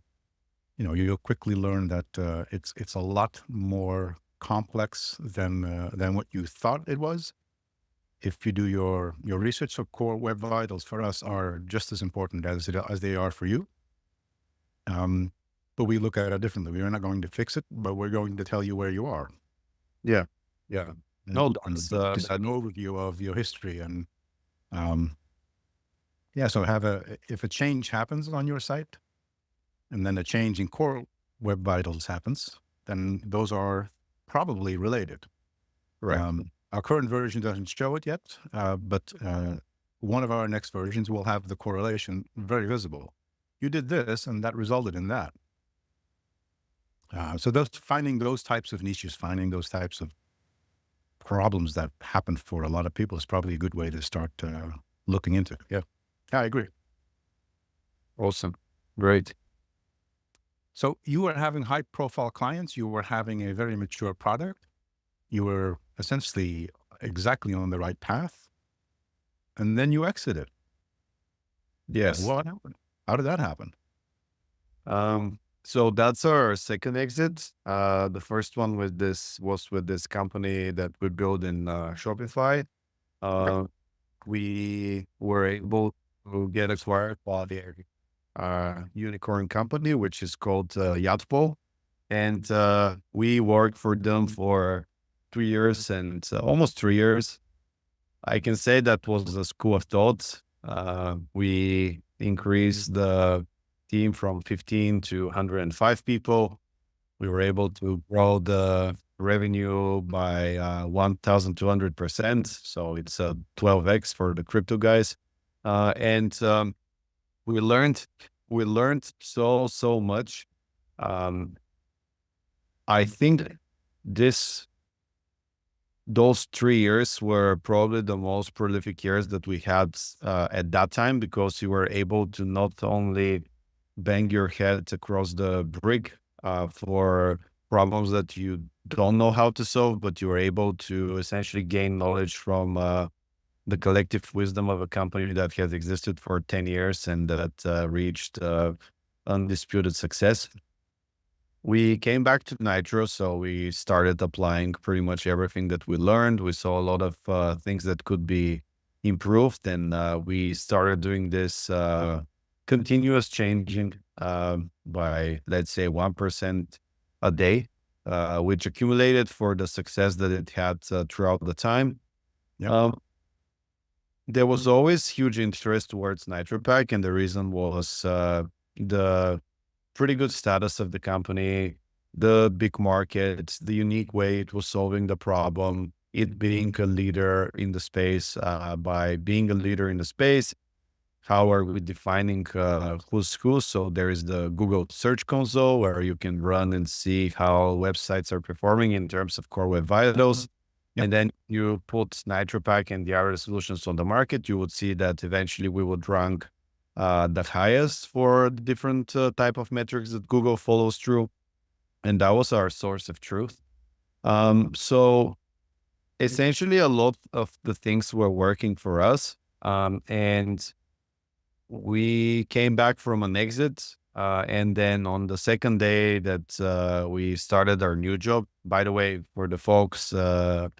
you'll quickly learn that it's a lot more complex than what you thought it was. If you do your research, so core web vitals for us are just as important as they are for you. But we look at it differently. We're not going to fix it, but we're going to tell you where you are. Yeah. Yeah. No, that's Just an overview of your history. And so if a change happens on your site, and then a change in core web vitals happens, then those are probably related. right. Our current version doesn't show it yet, but one of our next versions will have the correlation very visible. You did this, and that resulted in that. So finding those types of niches, finding those types of problems that happen for a lot of people is probably a good way to start looking into. Yeah, I agree. Awesome. Great. So you were having high-profile clients. You were having a very mature product. You were essentially exactly on the right path, and then you exited. Yes. What happened? How did that happen? So that's our second exit. The first one was with this company that we built in Shopify. We were able to get acquired by the unicorn company, which is called Yatpo. And we worked for them for 3 years and almost 3 years. I can say that was a school of thought. We increased the team from 15 to 105 people. We were able to grow the revenue by 1,200%. So it's a 12x for the crypto guys. And we learned so much. I think those 3 years were probably the most prolific years that we had at that time, because you were able to not only bang your head across the brick for problems that you don't know how to solve, but you were able to essentially gain knowledge from the collective wisdom of a company that has existed for 10 years and that reached undisputed success. We came back to Nitro, so we started applying pretty much everything that we learned. We saw a lot of things that could be improved, and we started doing this continuous changing by, let's say, 1% a day, which accumulated for the success that it had throughout the time. Yep. There was always huge interest towards NitroPack, and the reason was the pretty good status of the company, the big market, the unique way it was solving the problem, it being a leader in the space. By being a leader in the space, how are we defining who's who? So there is the Google Search Console where you can run and see how websites are performing in terms of core web vitals. Yep. And then you put NitroPack and the other solutions on the market, you would see that eventually we would rank the highest for the different type of metrics that Google follows through. And that was our source of truth. So essentially a lot of the things were working for us. And we came back from an exit. And then on the second day that we started our new job, by the way, for the folks that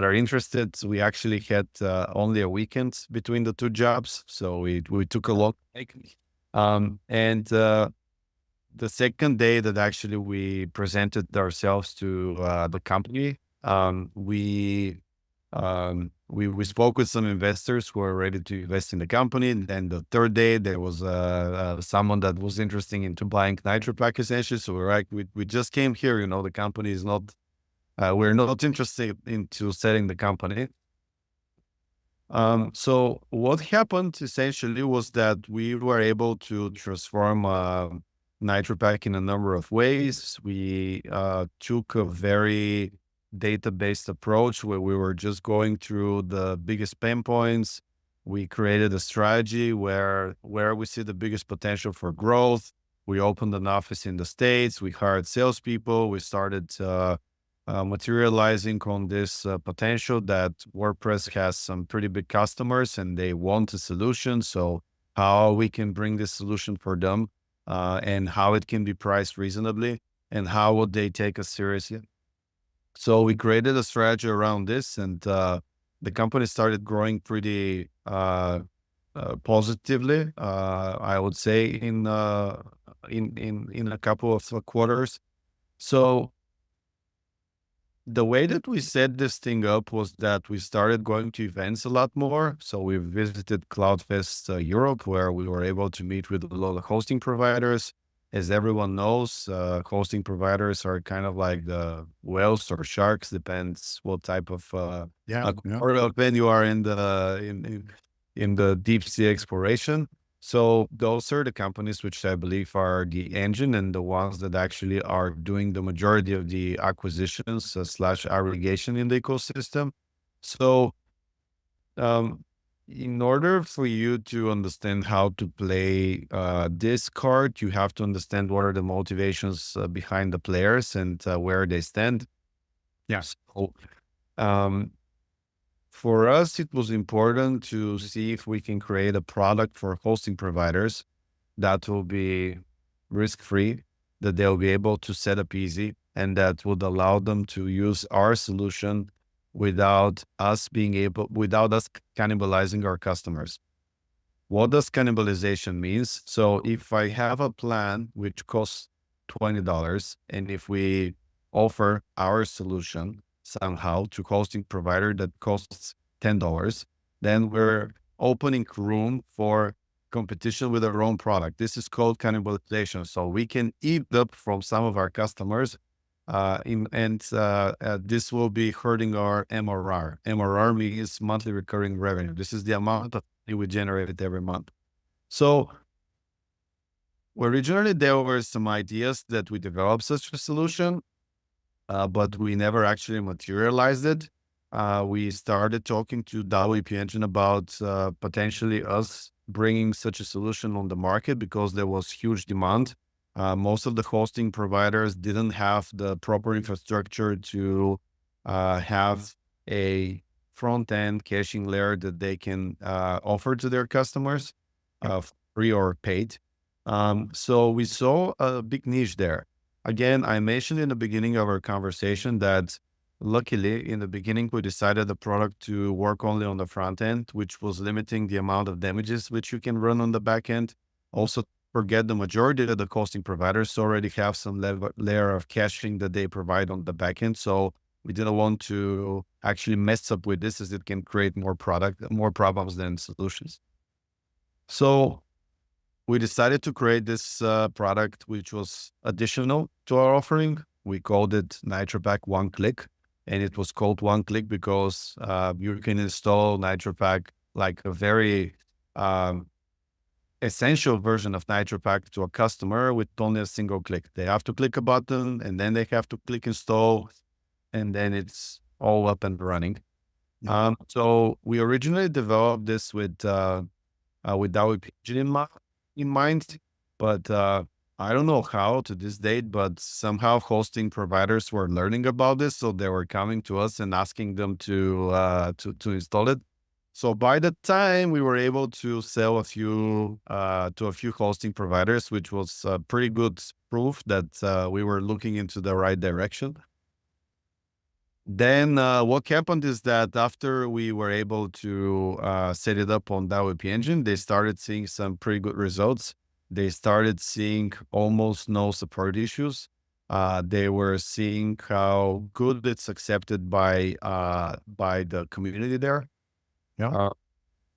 are interested, we actually had only a weekend between the two jobs. So we took a long break. And the second day that actually we presented ourselves to the company, we spoke with some investors who were ready to invest in the company. And then the third day, there was someone that was interested into buying NitroPack essentially. So we're like, we just came here, the company is not, we're not interested into selling the company. So what happened essentially was that we were able to transform NitroPack in a number of ways. We took a very data-based approach where we were just going through the biggest pain points. We created a strategy where we see the biggest potential for growth. We opened an office in the States. We hired salespeople. We started materializing on this potential that WordPress has some pretty big customers and they want a solution. So how we can bring this solution for them, and how it can be priced reasonably, and how would they take us seriously. So we created a strategy around this, and the company started growing pretty positively. I would say in a couple of quarters. So the way that we set this thing up was that we started going to events a lot more. So we visited CloudFest Europe, where we were able to meet with a lot of hosting providers. As everyone knows, hosting providers are kind of like the whales or sharks, depends what type of when you are in the deep sea exploration. So those are the companies which I believe are the engine and the ones that actually are doing the majority of the acquisitions slash aggregation in the ecosystem. So in order for you to understand how to play this card, you have to understand what are the motivations behind the players and where they stand. Yes. So, for us, it was important to see if we can create a product for hosting providers that will be risk-free, that they'll be able to set up easy, and that would allow them to use our solution without us cannibalizing our customers. What does cannibalization means? So if I have a plan which costs $20, and if we offer our solution somehow to hosting provider that costs $10, then we're opening room for competition with our own product. This is called cannibalization. So we can eat up from some of our customers, this will be hurting our MRR. MRR means monthly recurring revenue. This is the amount of money we generated every month. So originally there were some ideas that we developed such a solution, but we never actually materialized it. We started talking to WP Engine about potentially us bringing such a solution on the market because there was huge demand. Most of the hosting providers didn't have the proper infrastructure to have a front-end caching layer that they can offer to their customers, free or paid. So we saw a big niche there. Again, I mentioned in the beginning of our conversation that luckily in the beginning, we decided the product to work only on the front end, which was limiting the amount of damages which you can run on the back end. Also, forget the majority of the hosting providers already have some layer of caching that they provide on the back end. So we didn't want to actually mess up with this, as it can create more problems than solutions. So we decided to create this product, which was additional to our offering. We called it NitroPack OneClick, and it was called OneClick because you can install NitroPack like a very essential version of NitroPack to a customer with only a single click. They have to click a button, and then they have to click install, and then it's all up and running. So we originally developed this with WP Engine in mind, but I don't know how to this date, but somehow hosting providers were learning about this, so they were coming to us and asking them to install it. So by the time we were able to sell to a few hosting providers, which was pretty good proof that we were looking into the right direction. Then what happened is that after we were able to set it up on WP Engine, they started seeing some pretty good results. They started seeing almost no support issues. They were seeing how good it's accepted by the community there.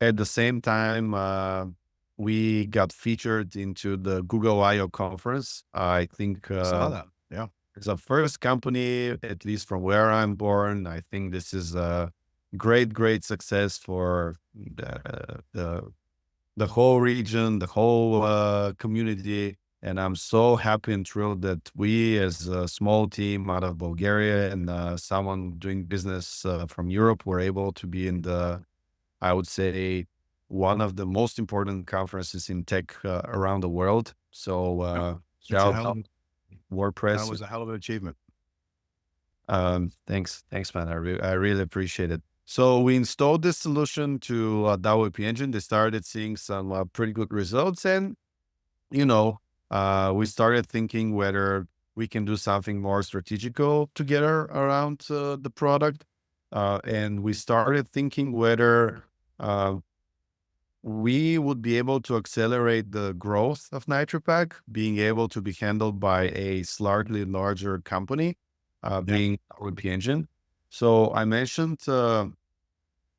At the same time, we got featured into the Google I/O conference. I think saw that. Yeah. It's the first company, at least from where I'm born. I think this is a great success for the whole region, the whole community. And I'm so happy and thrilled that we, as a small team out of Bulgaria and someone doing business from Europe, were able to be in I would say, one of the most important conferences in tech around the world. So WordPress. That was a hell of an achievement. Thanks, man. I really appreciate it. So we installed this solution to WP Engine. They started seeing some pretty good results, and we started thinking whether we can do something more strategical together around the product, and we started thinking whether uh, we would be able to accelerate the growth of NitroPack, being able to be handled by a slightly larger company, being WP Engine. So I mentioned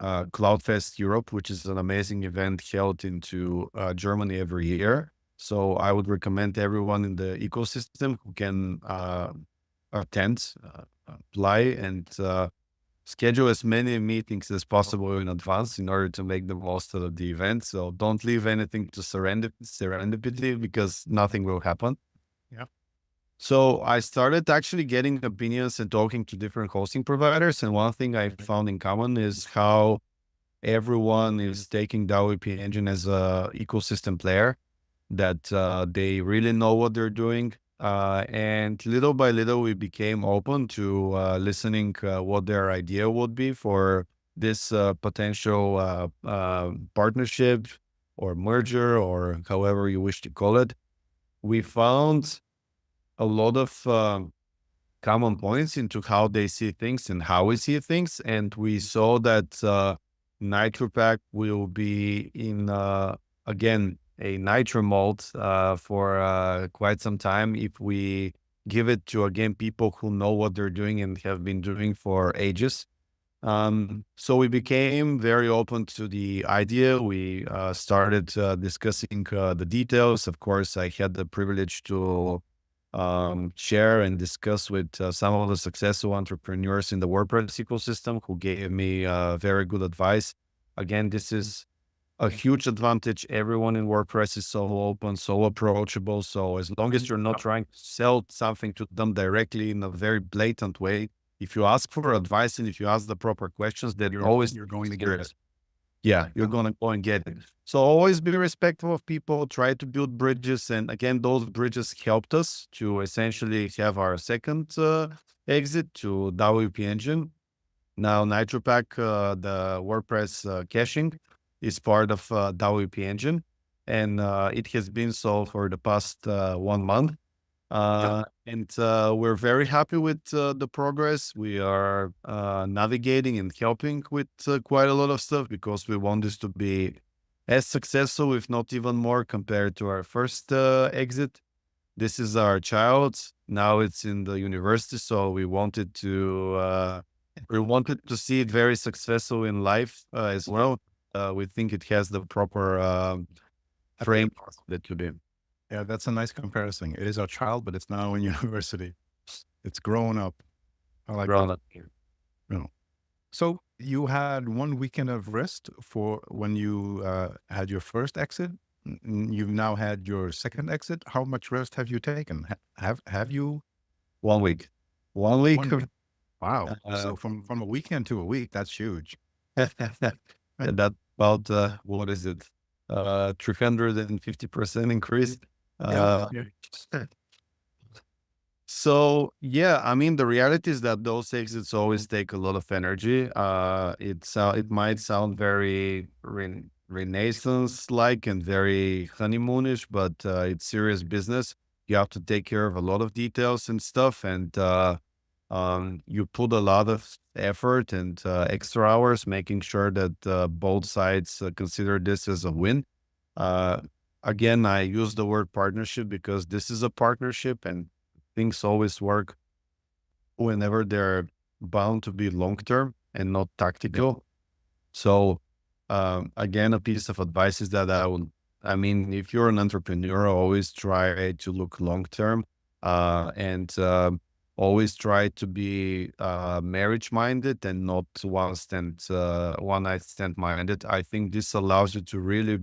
CloudFest Europe, which is an amazing event held into Germany every year. So I would recommend everyone in the ecosystem who can attend, apply, and schedule as many meetings as possible in advance in order to make the most out of the event. So don't leave anything to serendipity because nothing will happen. Yeah. So I started actually getting opinions and talking to different hosting providers. And one thing I found in common is how everyone is taking WP Engine as a ecosystem player, that they really know what they're doing. And little by little, we became open to listening what their idea would be for this potential partnership or merger, or however you wish to call it. We found a lot of common points into how they see things and how we see things. And we saw that NitroPack will be in, again, a nitro mode for quite some time if we give it to, again, people who know what they're doing and have been doing for ages. So we became very open to the idea. We started discussing the details. Of course, I had the privilege to share and discuss with some of the successful entrepreneurs in the WordPress ecosystem who gave me very good advice. Again, this is a huge advantage. Everyone in WordPress is so open, so approachable. So as long as you're not trying to sell something to them directly in a very blatant way, if you ask for advice and if you ask the proper questions, then you're going to get it. Yeah, you're going to go and get it. So always be respectful of people, try to build bridges. And again, those bridges helped us to essentially have our second exit to WP Engine. Now NitroPack, the WordPress caching, is part of WP Engine. And it has been so for the past 1 month. And we're very happy with the progress. We are navigating and helping with quite a lot of stuff because we want this to be as successful, if not even more, compared to our first exit. This is our child. Now it's in the university, so we wanted to see it very successful in life as well. We think it has the proper framework that to be. Yeah, that's a nice comparison. It is our child, but it's now in university. It's grown up. I like Grown that. up. You know. So you had 1 weekend of rest for when you had your first exit. You've now had your second exit. How much rest have you taken? Have you? 1 week. 1 week. 1 week. Wow. So from a weekend to a week, that's huge. And that about what is it? 350% increase. Yeah. So yeah, I mean, the reality is that those exits always take a lot of energy. It might sound very Renaissance-like and very honeymoonish, but it's serious business. You have to take care of a lot of details and stuff, and you put a lot of effort and extra hours making sure that both sides consider this as a win. Again, I use the word partnership because this is a partnership and things always work whenever they're bound to be long-term and not tactical. So again, a piece of advice is that if you're an entrepreneur, always try to look long-term and always try to be marriage-minded and not one-night stand minded. I think this allows you to really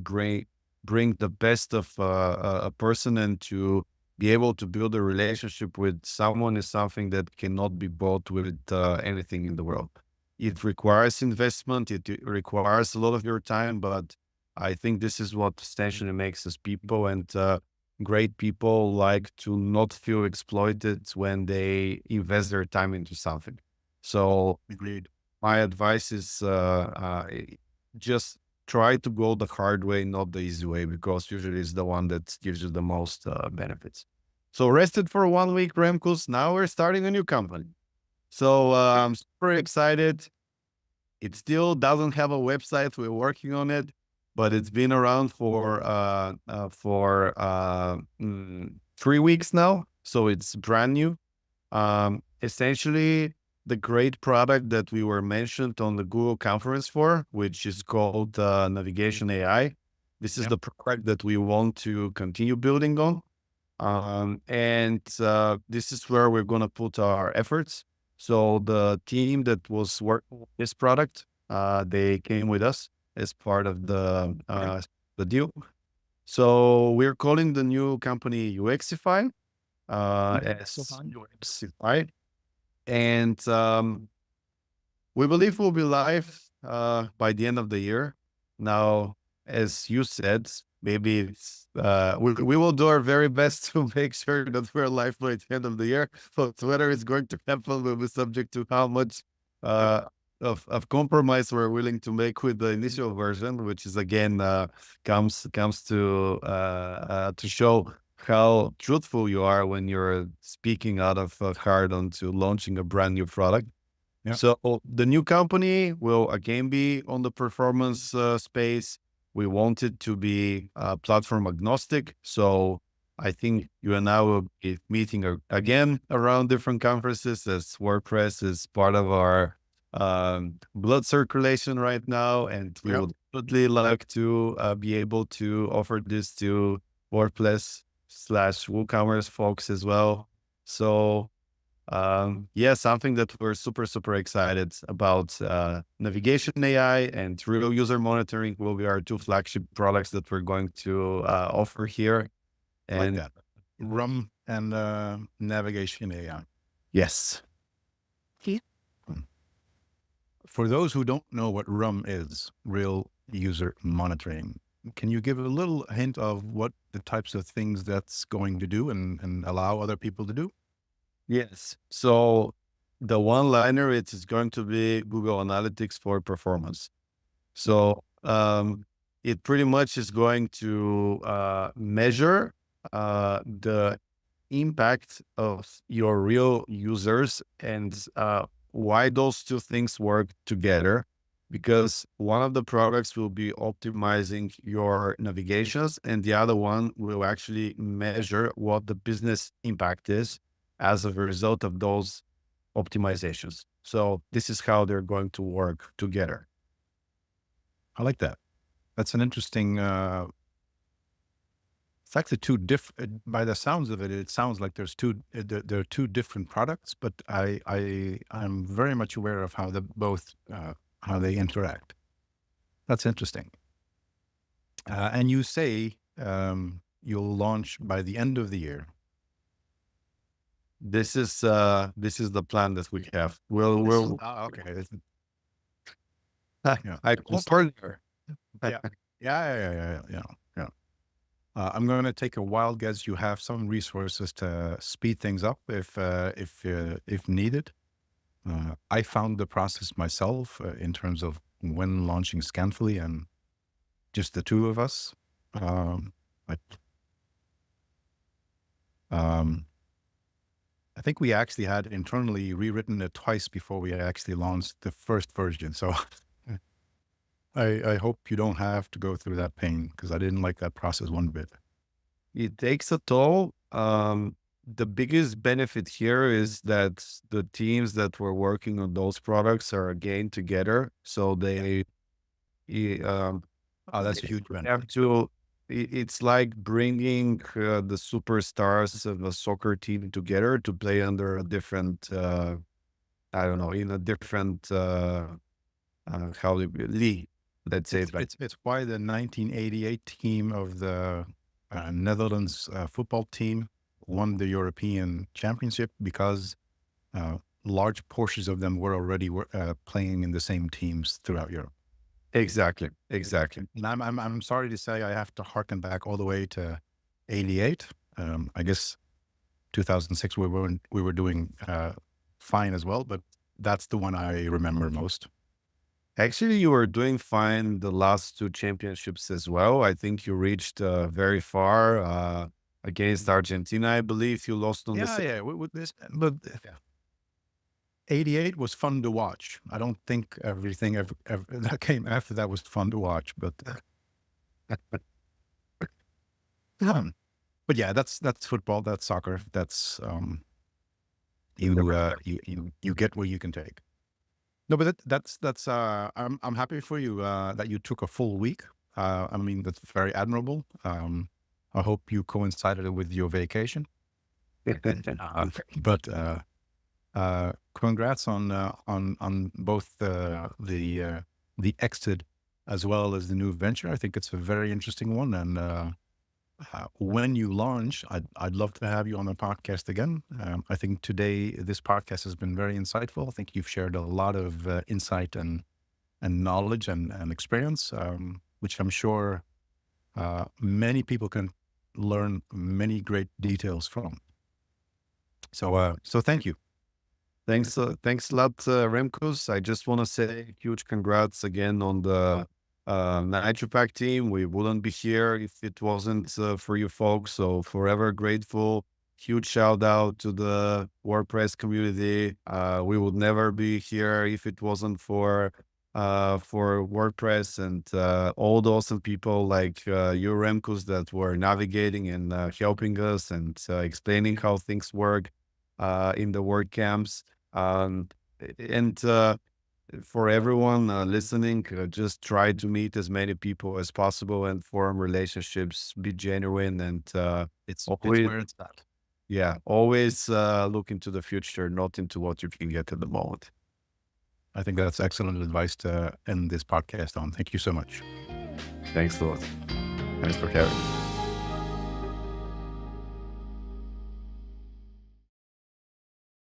bring the best of a person, and to be able to build a relationship with someone is something that cannot be bought with anything in the world. It requires investment. It requires a lot of your time, but I think this is what essentially makes us people, and great people like to not feel exploited when they invest their time into something. So Agreed. my advice is just try to go the hard way, not the easy way, because usually it's the one that gives you the most benefits. So rested for 1 week, Remkus. Now we're starting a new company. So I'm super excited. It still doesn't have a website. We're working on it, but it's been around for 3 weeks now. So it's brand new. Essentially, the great product that we were mentioned on the Google conference for, which is called Navigation AI. This is the product that we want to continue building on. This is where we're going to put our efforts. So the team that was working on this product, they came with us as part of the deal. So we're calling the new company UXify. UXify. And we believe we'll be live by the end of the year. Now, as you said, maybe it's, we will do our very best to make sure that we're live by the end of the year. But whether it's going to happen will be subject to how much of compromise we're willing to make with the initial version, which is again comes to show how truthful you are when you're speaking out of heart onto launching a brand new product. Yeah. So the new company will again be on the performance space. We want it to be platform agnostic. So I think you and I will be meeting again around different conferences, as WordPress is part of our blood circulation right now. And we would really like to be able to offer this to WordPress/WooCommerce folks as well. So something that we're super excited about. Navigation AI and real user monitoring will be our two flagship products that we're going to offer here. And like that. RUM and Navigation AI. Yes. For those who don't know what RUM is, real user monitoring, can you give a little hint of what the types of things that's going to do and allow other people to do? Yes. So the one-liner, it is going to be Google Analytics for performance. So it pretty much is going to measure the impact of your real users and why those two things work together. Because one of the products will be optimizing your navigations and the other one will actually measure what the business impact is as a result of those optimizations. So this is how they're going to work together. I like that. That's an interesting, it's actually two different, by the sounds of it, it sounds like there are two different products, but I'm very much aware of how how they interact. That's interesting. And you say you'll launch by the end of the year. This is the plan that we have. We'll okay. I partner. Yeah. I'm going to take a wild guess. You have some resources to speed things up if needed. I found the process myself in terms of when launching Scanfully and just the two of us. I think we actually had internally rewritten it twice before we actually launched the first version. So I hope you don't have to go through that pain, because I didn't like that process one bit. It takes a toll. The biggest benefit here is that the teams that were working on those products are again together. So that's a huge benefit. Have to, it's like bringing the superstars of a soccer team together to play under a different, in a different, league. Let's say it's why the 1988 team of the Netherlands football team won the European Championship, because large portions of them were already playing in the same teams throughout Europe. Exactly. And I'm sorry to say I have to harken back all the way to 88. I guess 2006 we were doing fine as well, but that's the one I remember most. Actually, you were doing fine the last two championships as well. I think you reached very far against Argentina. I believe you lost on the Yeah. With this, but 88 was fun to watch. I don't think everything ever that came after that was fun to watch, but but yeah, that's football, that's soccer, that's you get what you can take. No, but that's I'm happy for you that you took a full week. I mean, that's very admirable. I hope you coincided it with your vacation. But congrats on both the exit as well as the new venture. I think it's a very interesting one, and when you launch, I'd love to have you on the podcast again. I think today this podcast has been very insightful. I think you've shared a lot of insight and knowledge and experience, which I'm sure many people can learn many great details from. So thank you. Thanks a lot, Remkus. I just want to say huge congrats again on the NitroPack team. We wouldn't be here if it wasn't for you folks. So forever grateful. Huge shout out to the WordPress community. We would never be here if it wasn't for WordPress and all the awesome people like you, Remkus, that were navigating and helping us and explaining how things work in the WordCamps. And for everyone listening, just try to meet as many people as possible and form relationships, be genuine, and It's always, where it's at. yeah, always look into the future, not into what you can get at the moment. I think that's excellent advice to end this podcast on. Thank you so much. Thanks a lot. Thanks for having me.